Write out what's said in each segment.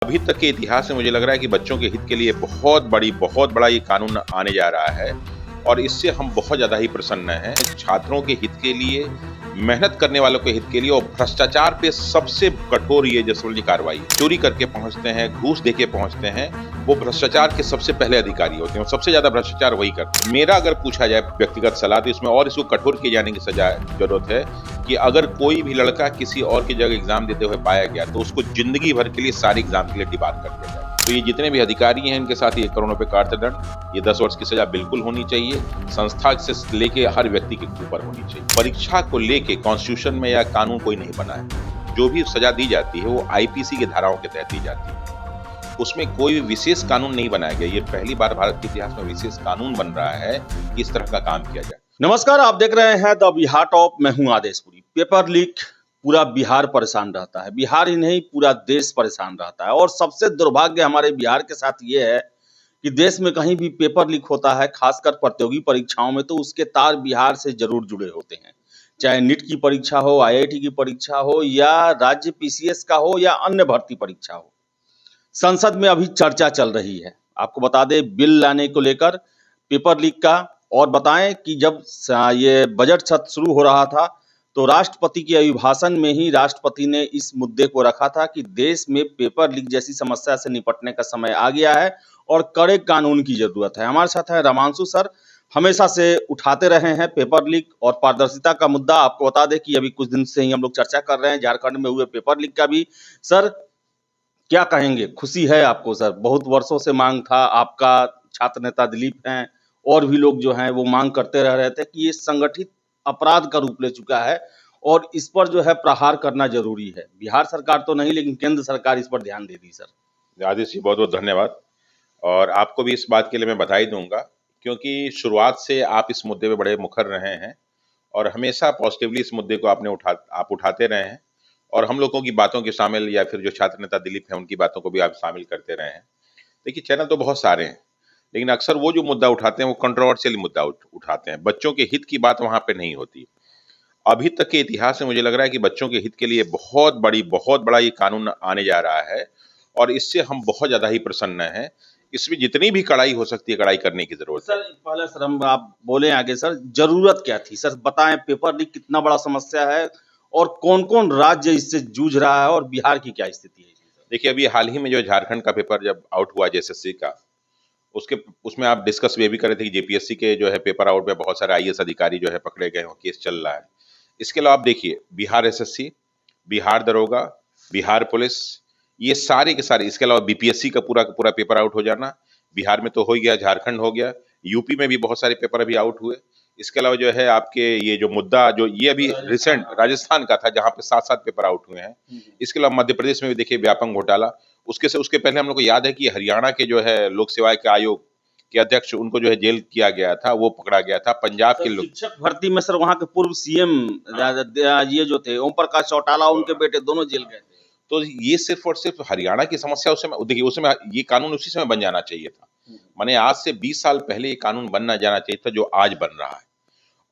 अभी तक के इतिहास में मुझे लग रहा है कि बच्चों के हित के लिए बहुत बड़ा ये कानून आने जा रहा है और इससे हम बहुत ज़्यादा ही प्रसन्न हैं। छात्रों के हित के लिए, मेहनत करने वालों के हित के लिए और भ्रष्टाचार पे सबसे कठोर ये जसवंती कार्रवाई। चोरी करके पहुँचते हैं, घूस देके पहुँचते हैं, वो भ्रष्टाचार के सबसे पहले अधिकारी होते हैं और सबसे ज़्यादा भ्रष्टाचार वही करते हैं। मेरा अगर पूछा जाए व्यक्तिगत सलाह तो इसमें और इसको कठोर किए जाने की सजा ज़रूरत है कि अगर कोई भी लड़का किसी और की जगह एग्जाम देते हुए पाया गया तो उसको जिंदगी भर के लिए सारे एग्जाम के लिए डिबार कर दिया जाए। तो ये जितने भी अधिकारी हैं इनके साथ 1 करोड़ रुपए का अर्थदंड, ये 10 वर्ष की सजा बिल्कुल होनी चाहिए। संस्था से लेके हर व्यक्ति के ऊपर होनी चाहिए। परीक्षा को लेके कॉन्स्टिट्यूशन में या कानून कोई नहीं बना है। जो भी सजा दी जाती है वो आईपीसी की धाराओं के तहत दी जाती है। उसमें कोई भी विशेष कानून नहीं बनाया गया। ये पहली बार भारत के इतिहास में विशेष कानून बन रहा है कि इस तरह का काम किया जाए। नमस्कार, आप देख रहे हैं द बिहार टॉप। मैं हूं आदेशपुरी। पेपर लीक पूरा बिहार परेशान रहता है, बिहार ही नहीं पूरा देश परेशान रहता है। और सबसे दुर्भाग्य हमारे बिहार के साथ ये है कि देश में कहीं भी पेपर लीक होता है, खासकर प्रतियोगी परीक्षाओं में, तो उसके तार बिहार से जरूर जुड़े होते हैं। चाहे नीट की परीक्षा हो, आईआईटी की परीक्षा हो, या राज्य पीसीएस का हो, या अन्य भर्ती परीक्षा हो। संसद में अभी चर्चा चल रही है। आपको बता दें, बिल लाने को लेकर पेपर लीक का। और बताएं कि जब ये बजट सत्र शुरू हो रहा था तो राष्ट्रपति के अभिभाषण में ही राष्ट्रपति ने इस मुद्दे को रखा था कि देश में पेपर लीक जैसी समस्या से निपटने का समय आ गया है और कड़े कानून की जरूरत है। हमारे साथ है रामांशु सर, हमेशा से उठाते रहे हैं पेपर लीक और पारदर्शिता का मुद्दा। आपको बता दें कि अभी कुछ दिन से ही हम लोग चर्चा कर रहे हैं झारखंड में हुए पेपर लीक का भी। सर, क्या कहेंगे? खुशी है आपको सर? बहुत वर्षों से मांग था, आपका छात्र नेता दिलीप हैं और भी लोग जो हैं वो मांग करते रह रहे थे कि ये संगठित अपराध का रूप ले चुका है और इस पर जो है प्रहार करना जरूरी है। बिहार सरकार तो नहीं, लेकिन केंद्र सरकार इस पर ध्यान दे दी। सर आदित्य जी, बहुत बहुत धन्यवाद। और आपको भी इस बात के लिए मैं बधाई दूंगा क्योंकि शुरुआत से आप इस मुद्दे पे बड़े मुखर रहे हैं और हमेशा पॉजिटिवली इस मुद्दे को आप उठाते रहे हैं और हम लोगों की बातों के शामिल या फिर जो छात्र नेता दिलीप हैं उनकी बातों को भी आप शामिल करते रहे हैं। देखिए, चैनल तो बहुत सारे हैं लेकिन अक्सर वो जो मुद्दा उठाते हैं वो कंट्रोवर्शियल मुद्दा उठाते हैं। बच्चों के हित की बात वहाँ पे नहीं होती। अभी तक के इतिहास में मुझे लग रहा है कि बच्चों के हित के लिए बहुत बड़ा ये कानून आने जा रहा है और इससे हम बहुत ज़्यादा ही प्रसन्न हैं। इसमें जितनी भी कड़ाई हो सकती है कड़ाई करने की ज़रूरत है। सर पहले सर हम आप बोले आगे, सर जरूरत क्या थी? सर बताएं, पेपर लीक कितना बड़ा समस्या है और कौन कौन राज्य इससे जूझ रहा है और बिहार की क्या स्थिति है? देखिए, अभी हाल ही में जो झारखंड का पेपर जब आउट हुआ जेएसएससी का, उसके उसमें आप डिस्कस ये भी कर रहे थे कि जेपीएससी के जो है पेपर आउट में बहुत सारे आईएएस अधिकारी जो है पकड़े गए हैं, केस चल रहा है। इसके अलावा आप देखिए, बिहार एसएससी, बिहार दरोगा, बिहार पुलिस, ये सारे के सारे, इसके अलावा बीपीएससी का पूरा पेपर आउट हो जाना, बिहार में तो हो ही गया, झारखंड हो गया, यूपी में भी बहुत सारे पेपर अभी आउट हुए। इसके अलावा जो है आपके ये जो मुद्दा जो ये अभी रिसेंट राजस्थान का था जहाँ पे 7-7 पेपर आउट हुए हैं। इसके अलावा मध्य प्रदेश में भी देखिए व्यापक घोटाला। उसके पहले हम लोग को याद है कि हरियाणा के जो है लोक सेवा के आयोग के अध्यक्ष, उनको जो है जेल किया गया था, वो पकड़ा गया था। पंजाब के लोग शिक्षक भर्ती में सर वहाँ के पूर्व सीएम ये जो थे ओम प्रकाश चौटाला, उनके बेटे दोनों जेल गए थे। तो ये सिर्फ और सिर्फ हरियाणा की समस्या उस समय, देखिए उस समय ये कानून उसी समय बन जाना चाहिए था। माने आज से 20 साल पहले ये कानून बनना जाना चाहिए था जो आज बन रहा है।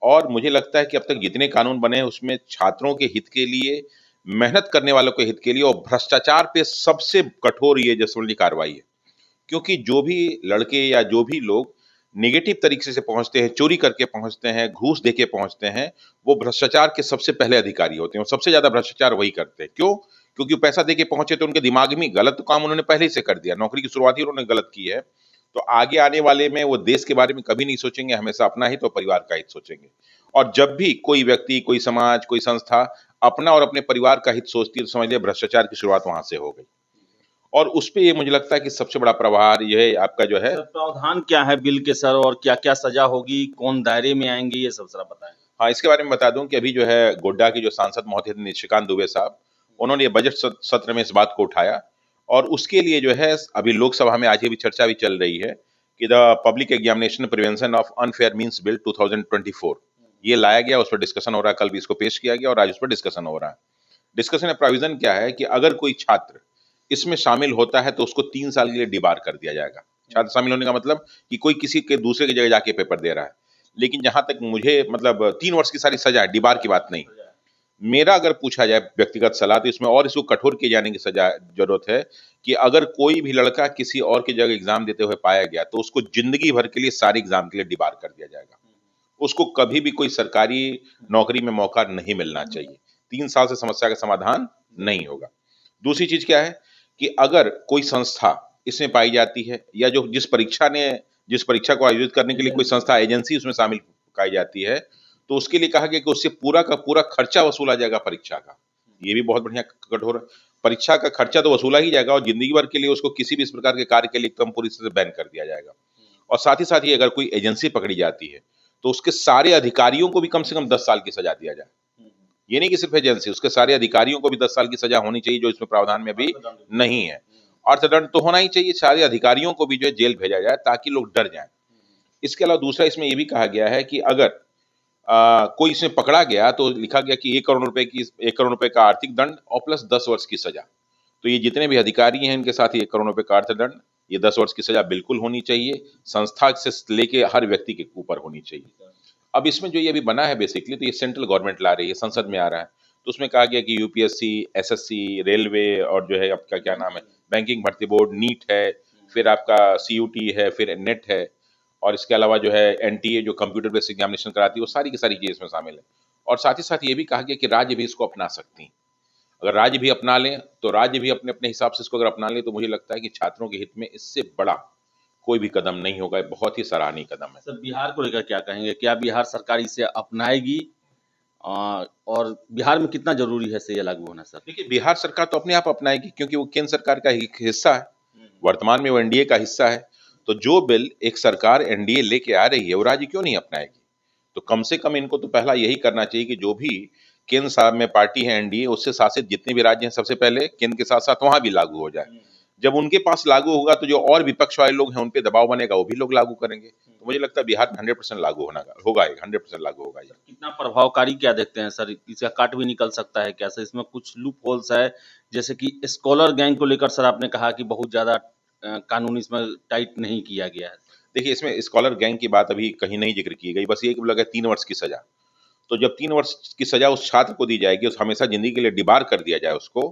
और मुझे लगता है कि अब तक जितने कानून बने हैं उसमें छात्रों के हित के लिए, मेहनत करने वालों के हित के लिए और भ्रष्टाचार पे सबसे कठोर ये जसवंती कार्रवाई है। क्योंकि जो भी लड़के या जो भी लोग नेगेटिव तरीके से पहुंचते हैं, चोरी करके पहुंचते हैं, घूस देके पहुंचते हैं, वो भ्रष्टाचार के सबसे पहले अधिकारी होते हैं और सबसे ज्यादा भ्रष्टाचार वही करते हैं। क्यों? क्योंकि वो पैसा देके पहुंचे तो उनके दिमाग में गलत काम उन्होंने पहले ही से कर दिया, नौकरी की शुरुआत ही उन्होंने गलत की है। तो आगे आने वाले में वो देश के बारे में कभी नहीं सोचेंगे, हमेशा अपना ही तो परिवार का हित सोचेंगे। और जब भी कोई व्यक्ति, कोई समाज, कोई संस्था अपना और अपने परिवार का हित सोचती है तो समझ लिया भ्रष्टाचार की शुरुआत वहां से हो गई। और उस पे ये मुझे लगता है कि सबसे बड़ा प्रहार यह आपका जो है। सर प्रावधान क्या है बिल के सर, और क्या क्या सजा होगी, कौन दायरे में आएंगे, ये सब जरा बताएं। हाँ, इसके बारे में बता दूं कि अभी जो है गोड्डा के जो सांसद महोदय थे निशिकांत दुबे साहब, उन्होंने ये बजट सत्र में इस बात को उठाया और उसके लिए जो है अभी लोकसभा में आज ये भी चर्चा भी चल रही है कि the public examination prevention of unfair means bill 2024 ये लाया गया, उस पर डिस्कशन हो रहा है। कल भी इसको पेश किया गया और आज उस पर डिस्कशन हो रहा है। डिस्कशन में प्रोविजन क्या है कि अगर कोई छात्र इसमें शामिल होता है तो उसको 3 साल के लिए डिबार कर दिया जाएगा। छात्र शामिल होने का मतलब कि कोई किसी के दूसरे की जगह जाके पेपर दे रहा है। लेकिन जहां तक मुझे मतलब 3 वर्ष की सारी सजा है, डिबार की बात नहीं। मेरा अगर पूछा जाए व्यक्तिगत सलाह तो इसमें और इसको कठोर किए जाने की सजा जरूरत है कि अगर कोई भी लड़का किसी और की जगह एग्जाम देते हुए पाया गया तो उसको जिंदगी भर के लिए सारे एग्जाम के लिए डिबार कर दिया जाएगा। उसको कभी भी कोई सरकारी नौकरी में मौका नहीं मिलना चाहिए। 3 साल से समस्या का समाधान नहीं होगा। दूसरी चीज क्या है कि अगर कोई संस्था इसमें पाई जाती है या जो जिस परीक्षा को आयोजित करने के लिए कोई संस्था एजेंसी उसमें शामिल पाई जाती है तो उसके लिए कहा गया कि उससे पूरा का पूरा खर्चा वसूला जाएगा परीक्षा का। ये भी बहुत बढ़िया कठोर है। परीक्षा का खर्चा तो वसूला ही जाएगा और जिंदगी भर के लिए उसको किसी भी इस प्रकार के कार्य के लिए एकदम पूरी तरह से बैन कर दिया जाएगा। और साथ ही साथ ये अगर कोई एजेंसी पकड़ी जाती है तो उसके सारे अधिकारियों को भी कम से कम 10 साल की सजा दिया जाए। ये नहीं कि सिर्फ एजेंसी, उसके सारे अधिकारियों को भी 10 साल की सजा होनी चाहिए, जो इसमें प्रावधान में भी नहीं है। अर्थदंड तो होना ही चाहिए, सारे अधिकारियों को भी जो है जेल भेजा जाए ताकि लोग डर जाएं। इसके अलावा दूसरा इसमें ये भी कहा गया है कि अगर कोई इसमें पकड़ा गया तो लिखा गया कि 1 करोड़ रुपए का आर्थिक दंड और प्लस 10 वर्ष की सजा। तो ये जितने भी अधिकारी हैं इनके साथ 1 करोड़ रुपए का अर्थदंड, ये 10 वर्ष की सजा बिल्कुल होनी चाहिए, संस्था से लेके हर व्यक्ति के ऊपर होनी चाहिए। अब इसमें जो ये अभी बना है बेसिकली तो ये सेंट्रल गवर्नमेंट ला रही है, संसद में आ रहा है। तो उसमें कहा गया कि यूपीएससी, एसएससी, रेलवे और जो है आपका क्या नाम है, बैंकिंग भर्ती बोर्ड, नीट है, फिर आपका सीयूटी है, फिर नेट है और इसके अलावा जो है एनटीए जो कंप्यूटर बेस्ड एग्जामिनेशन कराती है, वो सारी की सारी चीज़ इसमें शामिल है। और साथ ही साथ ये भी कहा गया कि राज्य भी इसको अपना सकती हैं। अगर राज्य भी अपना लें तो राज्य भी अपने अपने हिसाब से इसको अगर अपना लें तो मुझे लगता है कि छात्रों के हित में इससे बड़ा कोई भी कदम नहीं होगा। ये बहुत ही सराहनीय कदम है। सर बिहार को लेकर क्या कहेंगे? क्या बिहार सरकार इसे अपनाएगी? और बिहार में कितना जरूरी है ये लागू होना सर? देखिए, बिहार सरकार तो अपने आप अपनाएगी क्योंकि वो केंद्र सरकार का एक हिस्सा है। वर्तमान में वो एनडीए का हिस्सा है। तो जो बिल एक सरकार एनडीए लेके आ रही है वो राज्य क्यों नहीं अपनाएगी? तो कम से कम इनको तो पहला यही करना चाहिए कि जो भी केंद्र साहब में पार्टी है एनडीए उससे शासित जितने भी राज्य हैं सबसे पहले केंद्र के साथ साथ वहां भी लागू हो जाए। जब उनके पास लागू होगा तो जो और विपक्ष वाले लोग हैं उन पे दबाव बनेगा, वो भी लोग लागू करेंगे। तो मुझे लगता है बिहार में 100% लागू होगा, 100% लागू होगा ये। कितना प्रभावकारी क्या देखते हैं सर? इसका काट भी निकल सकता है क्या सर? इसमें कुछ लूप होल्स है, जैसे कि स्कॉलर गैंग को लेकर सर आपने कहा कि बहुत ज्यादा कानून इसमें टाइट नहीं किया गया है। देखिए, इसमें स्कॉलर गैंग की बात अभी कहीं नहीं जिक्र की गई, बस ये कि लगा 3 वर्ष की सजा। तो जब 3 वर्ष की सजा उस छात्र को दी जाएगी, उस हमेशा जिंदगी के लिए डिबार कर दिया जाए उसको,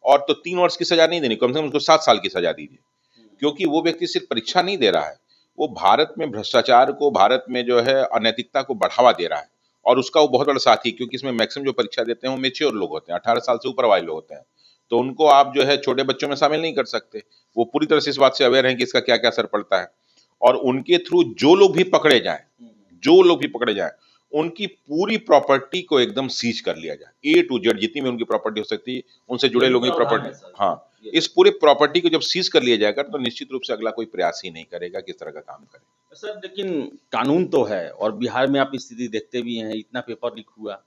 और तो 3 वर्ष की सजा नहीं देनी, कम से कम उसको 7 साल की सजा दीजिए। क्योंकि वो व्यक्ति सिर्फ परीक्षा नहीं दे रहा है, वो भारत में भ्रष्टाचार को, भारत में जो है अनैतिकता को बढ़ावा दे रहा है और उसका वो बहुत बड़ा साथी, क्योंकि इसमें मैक्सिमम जो परीक्षा देते हैं वो मेच्योर लोग होते हैं, 18 साल से ऊपर वाले लोग होते हैं। तो उनको आप जो है छोटे बच्चों में शामिल नहीं कर सकते। वो पूरी तरह से इस बात से अवेयर हैं कि इसका क्या क्या असर पड़ता है और उनके थ्रू जो लोग भी पकड़े जाएं उनकी पूरी प्रॉपर्टी को एकदम सीज कर लिया जाए, ए टू जेड जितनी भी उनकी प्रॉपर्टी हो सकती है उनसे जुड़े लोगों की प्रॉपर्टी। हाँ, इस पूरे प्रॉपर्टी को जब सीज कर लिया जाएगा तो निश्चित रूप से अगला कोई प्रयास ही नहीं करेगा किस तरह का काम करे। सर लेकिन कानून तो है और बिहार में आप स्थिति देखते भी हैं, इतना पेपर लीक हुआ,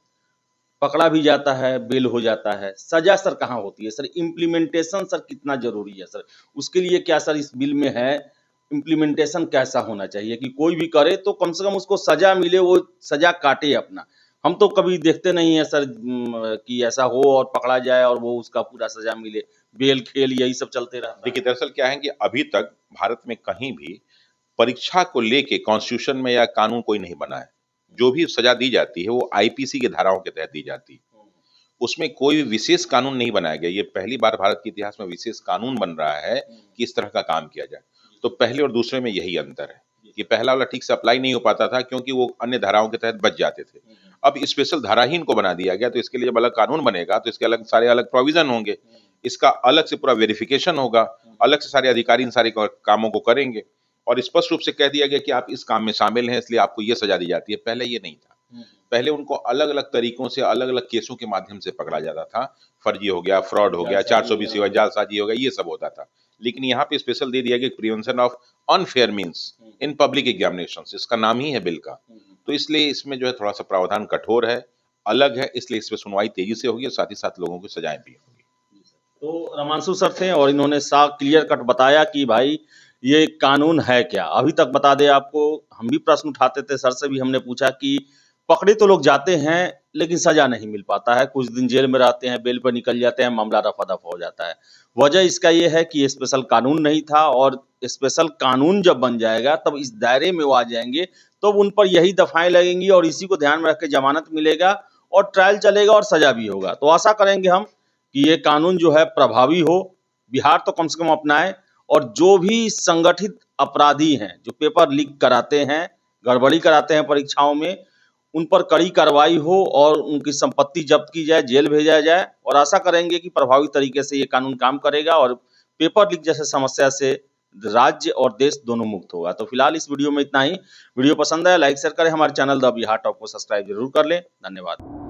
पकड़ा भी जाता है, बेल हो जाता है, सजा सर कहाँ होती है सर? इम्प्लीमेंटेशन सर कितना जरूरी है सर? उसके लिए क्या सर इस बिल में है? इम्प्लीमेंटेशन कैसा होना चाहिए कि कोई भी करे तो कम से कम उसको सजा मिले, वो सजा काटे अपना। हम तो कभी देखते नहीं है सर कि ऐसा हो और पकड़ा जाए और वो उसका पूरा सजा मिले, बेल खेल यही सब चलते रहता है। देखिए, दरअसल क्या है कि अभी तक भारत में कहीं भी परीक्षा को लेके कॉन्स्टिट्यूशन में या कानून कोई नहीं बना है। जो भी सजा दी जाती है वो आईपीसी के धाराओं के तहत दी जाती है। उसमें कोई विशेष कानून नहीं बनाया गया। ये पहली बार भारत के इतिहास में विशेष कानून बन रहा है कि इस तरह का काम किया जाए। तो पहले और दूसरे में यही अंतर है कि पहला वाला ठीक से अप्लाई नहीं हो पाता था क्योंकि वो अन्य धाराओं के तहत बच जाते थे। अब स्पेशल धारा ही इनको बना दिया गया, तो इसके लिए जब अलग कानून बनेगा तो इसके अलग सारे अलग प्रोविजन होंगे, इसका अलग से पूरा वेरिफिकेशन होगा, अलग से सारे अधिकारी इन सारे कामों को करेंगे और स्पष्ट रूप से कह दिया गया कि आप इस काम में शामिल हैं इसलिए आपको ये सजा दी जाती है। पहले ये नहीं था। पहले उनको अलग अलग तरीकों से अलग अलग केसों के माध्यम से पकड़ा जाता था। फर्जी हो गया, फ्रॉड हो गया, 420 हो गया, जालसाजी हो गया, ये सब होता था। लेकिन यहाँ पे स्पेशल दे दिया गया prevention of unfair means in public examinations, इसका नाम ही है बिल का। तो इसलिए इसमें जो है थोड़ा सा प्रावधान कठोर है, अलग है, इसलिए इस पर सुनवाई तेजी से होगी और साथ ही साथ लोगों की सजाएं भी होंगी। तो रमांशु सर थे और इन्होंने साफ क्लियर कट बताया कि भाई ये कानून है क्या। अभी तक बता दें आपको, हम भी प्रश्न उठाते थे, सर से भी हमने पूछा कि पकड़े तो लोग जाते हैं लेकिन सजा नहीं मिल पाता है, कुछ दिन जेल में रहते हैं, बेल पर निकल जाते हैं, मामला रफा दफा हो जाता है। वजह इसका ये है कि स्पेशल कानून नहीं था और स्पेशल कानून जब बन जाएगा तब इस दायरे में वो आ जाएंगे तो उन पर यही दफाएं लगेंगी और इसी को ध्यान में रख के जमानत मिलेगा और ट्रायल चलेगा और सजा भी होगा। तो आशा करेंगे हम कि ये कानून जो है प्रभावी हो, बिहार तो कम से कम अपनाए, और जो भी संगठित अपराधी हैं, जो पेपर लीक कराते हैं, गड़बड़ी कराते हैं परीक्षाओं में, उन पर कड़ी कार्रवाई हो और उनकी संपत्ति जब्त की जाए, जेल भेजा जाए। और आशा करेंगे कि प्रभावी तरीके से ये कानून काम करेगा और पेपर लीक जैसे समस्या से राज्य और देश दोनों मुक्त होगा। तो फिलहाल इस वीडियो में इतना ही। वीडियो पसंद आया लाइक शेयर करें, हमारे चैनल द बिहार टॉप को सब्सक्राइब जरूर कर लें। धन्यवाद।